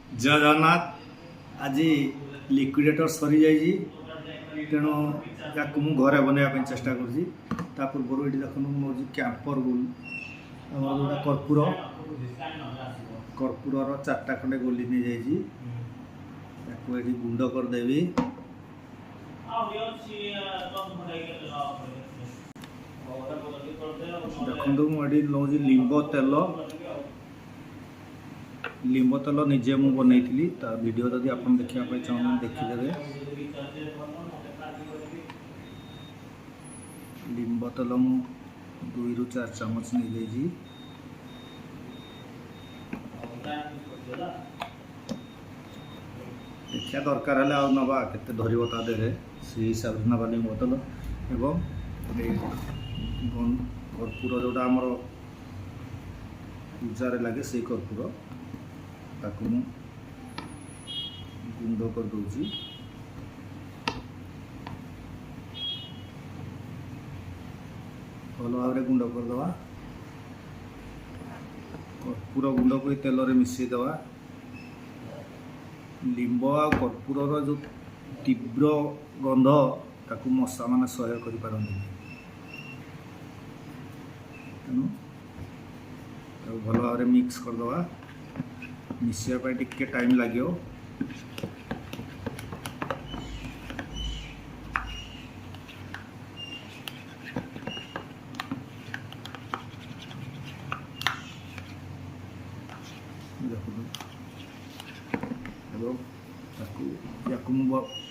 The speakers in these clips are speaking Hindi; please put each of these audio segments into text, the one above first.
जय जगन्नाथ। आज लिक्विडेटर सरी जाइए तेणु या घरे बनवाई चेष्टा कर पूर्व ये देखो मुझे कैंपर गुल जोटा कर्पूर कर्पूर चार्टा खंडे गोली नहीं जाइए गुंड करदेवी। देखो मुझे नौ लिंब तेल लिंब तेल निजे मु बनई वीडियो जदि आप देखा चाहते देखीदे। लिंब तेल मु 2 ରୁ 4 चामच नहीं जाइए। देखा दरकार है नवा के धरव तादे से हिसाब से नवा लिंब तेल एवं कर्पूर जोटा आमर पूजार लगे से कर्पूर ताकू गुंड कर दूची। भल भाव गुंड करदे कर्पूर गुंड को तेल रे मिसईदे। लिंब आ कर्पूर जो तीव्र गंध ताकू मशा मान सह्य कर पारती तेणु भल भाव मिक्स करदे। मिसाइबा टिके टाइम लगे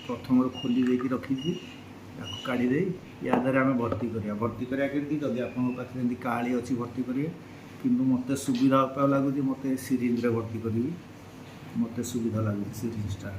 प्रथम खोली देकी रखी काढ़ी दे या द्वारा आम भर्ती करा कि जदि आप काली अच्छी भर्ती करेंगे किंतु मत सुविधा उपाय लगुच मत सीरीज रे भर्ती करी मत सुविधा लगुच सीरीजटा।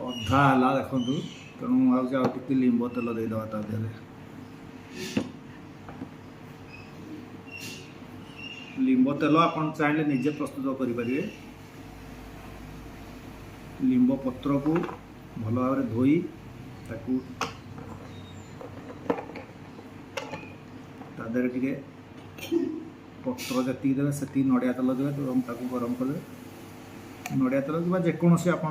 अधा है देखु तेणु मुझे लिंब तेल देदेवा ता देहरे। लिंब तेल आप चाहिए निजे प्रस्तुत करें। लिंब पत्र को भल भाव धोई ताकू तादे टे पत्र जी देवे से नड़िया तेल देवे गरम कर नड़िया तेल कि जेकोसी आप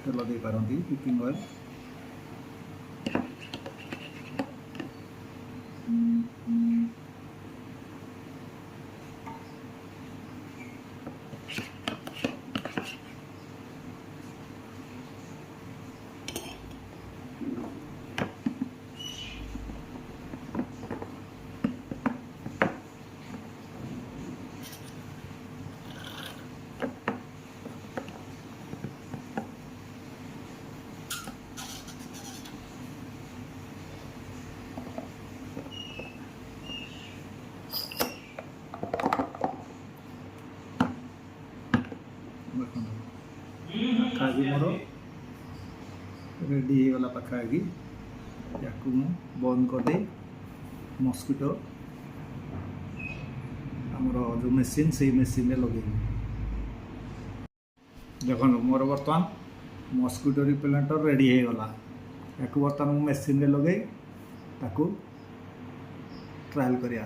तेल दे पारती कुकिंग ऑयल। पाखागी मोर रेडी हो गला पाखागी या बंद कर दे मस्किटो आमर जो मेसीन से मेसीन लगे देखो मोर बर्तमान मस्किटो रिपेलेंट रेडी हो गला या बर्तमान मेसीन लगे ताकू ट्रायल करिया।